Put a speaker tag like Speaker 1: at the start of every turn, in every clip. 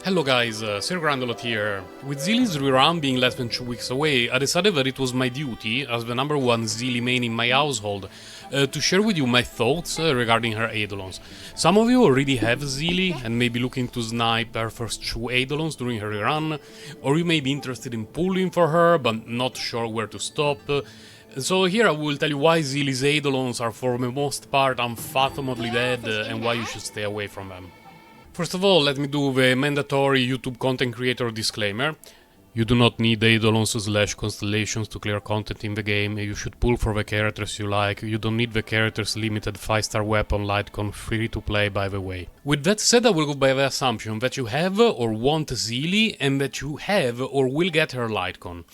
Speaker 1: Hello guys, Seele here. With Seele's rerun being less than 2 weeks away, I decided that it was my duty, as the number one Seele main in my household, to share with you my thoughts regarding her Eidolons. Some of you already have Seele and may be looking to snipe her first 2 Eidolons during her rerun, or you may be interested in pulling for her but not sure where to stop. So here I will tell you why Seele's Eidolons are for the most part unfathomably dead and why you should stay away from them. First of all, let me do the mandatory YouTube content creator disclaimer. You do not need Eidolons/constellations to clear content in the game, you should pull for the characters you like, you don't need the character's limited 5-star weapon Lightcon free to play by the way. With that said, I will go by the assumption that you have or want Seele and that you have or will get her Lightcon.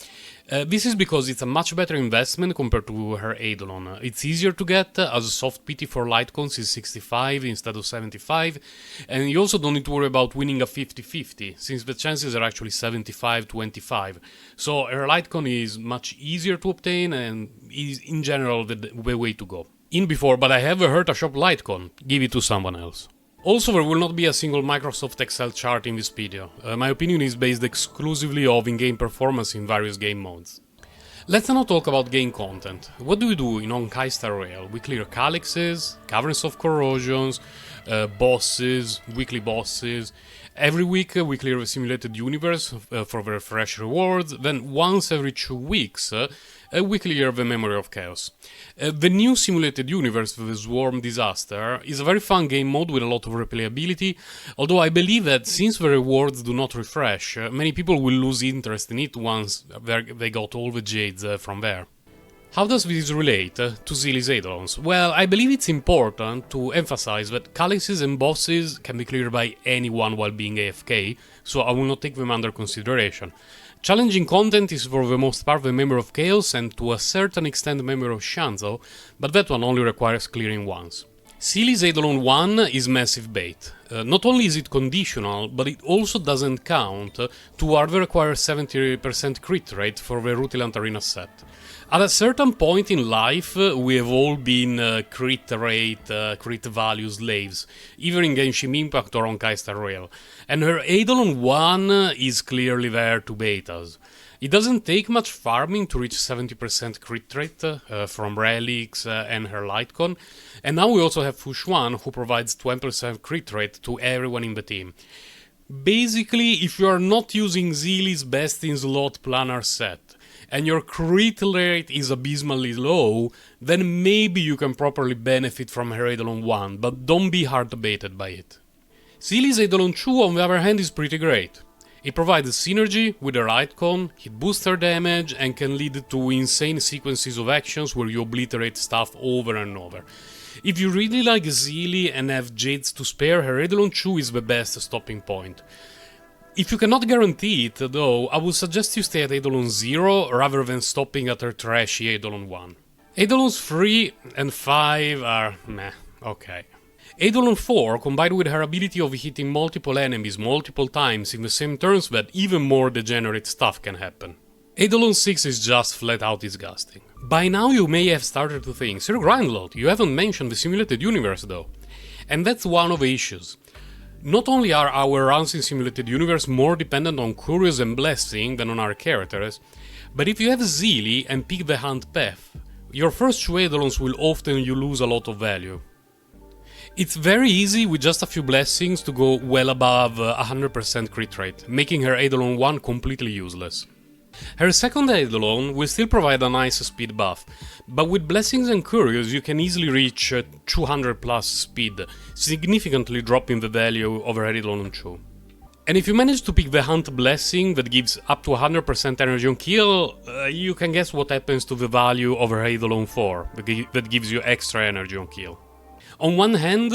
Speaker 1: This is because it's a much better investment compared to her Eidolon. It's easier to get, as soft PT for Lightcons is 65 instead of 75, and you also don't need to worry about winning a 50-50, since the chances are actually 75-25. So her Lightcon is much easier to obtain and is in general the way to go. In before, but I have a Shop Lightcon, give it to someone else. Also, there will not be a single Microsoft Excel chart in this video. My opinion is based exclusively on in-game performance in various game modes. Let's now talk about game content. What do we do in Honkai Star Rail? We clear calyxes, caverns of corrosions, bosses, weekly bosses. Every week we clear the simulated universe for the refresh rewards, then once every 2 weeks we clear the Memory of Chaos. The new simulated universe, the Swarm Disaster, is a very fun game mode with a lot of replayability, although I believe that since the rewards do not refresh, many people will lose interest in it once they got all the jades from there. How does this relate to Seele's Eidolons? Well, I believe it's important to emphasize that calyxes and bosses can be cleared by anyone while being AFK, so I will not take them under consideration. Challenging content is for the most part the Memory of Chaos and to a certain extent the Memory of Shanzo, but that one only requires clearing once. Seele's Eidolon 1 is massive bait. Not only is it conditional, but it also doesn't count toward the required 70% crit rate for the Rutilant Arena set. At a certain point in life, we have all been crit rate, crit value slaves, either in Genshin Impact or Honkai Star Rail, and her Eidolon 1 is clearly there to bait us. It doesn't take much farming to reach 70% crit rate from relics and her Lightcon, and now we also have Fushwan who provides 20% crit rate to everyone in the team. Basically, if you are not using Seele's best in slot planar set, and your crit rate is abysmally low, then maybe you can properly benefit from her Eidolon 1, but don't be hard baited by it. Seele's Eidolon 2 on the other hand is pretty great. It provides synergy with her Lightcon, it boosts her damage and can lead to insane sequences of actions where you obliterate stuff over and over. If you really like Seele and have jades to spare, her Eidolon 2 is the best stopping point. If you cannot guarantee it, though, I would suggest you stay at Eidolon 0 rather than stopping at her trashy Eidolon 1. Eidolons 3 and 5 are meh, okay. Eidolon 4, combined with her ability of hitting multiple enemies multiple times in the same turns, that even more degenerate stuff can happen. Eidolon 6 is just flat out disgusting. By now you may have started to think, Sir Grindload, you haven't mentioned the simulated universe though. And that's one of the issues. Not only are our runs in Simulated Universe more dependent on Curious and Blessing than on our characters, but if you have Seele and pick the Hunt path, your first 2 Eidolons will often you lose a lot of value. It's very easy with just a few blessings to go well above 100% crit rate, making her Eidolon 1 completely useless. Her second Eidolon will still provide a nice speed buff, but with Blessings and Curious you can easily reach 200 plus speed, significantly dropping the value of her Eidolon 2. And if you manage to pick the Hunt Blessing that gives up to 100% energy on kill, you can guess what happens to the value of her Eidolon 4, that gives you extra energy on kill. On one hand,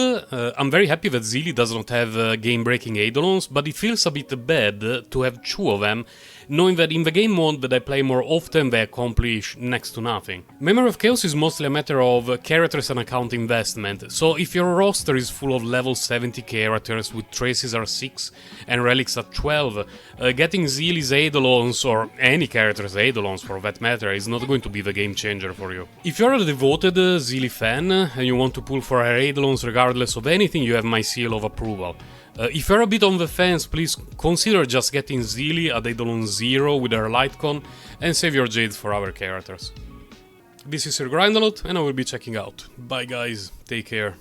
Speaker 1: I'm very happy that Seele does not have game-breaking Eidolons, but it feels a bit bad to have 2 of them, knowing that in the game mode that I play more often they accomplish next to nothing. Memory of Chaos is mostly a matter of characters and account investment, so if your roster is full of level 70 characters with traces at 6 and relics at 12, getting Seele's Eidolons, or any character's Eidolons for that matter, is not going to be the game changer for you. If you're a devoted Seele fan and you want to pull for her Eidolons regardless of anything, you have my seal of approval. If you're a bit on the fence, please consider just getting Seele at Eidolon 0 with her Lightcon and save your Jades for other characters. This is your Grind a Lot, and I will be checking out. Bye guys, take care.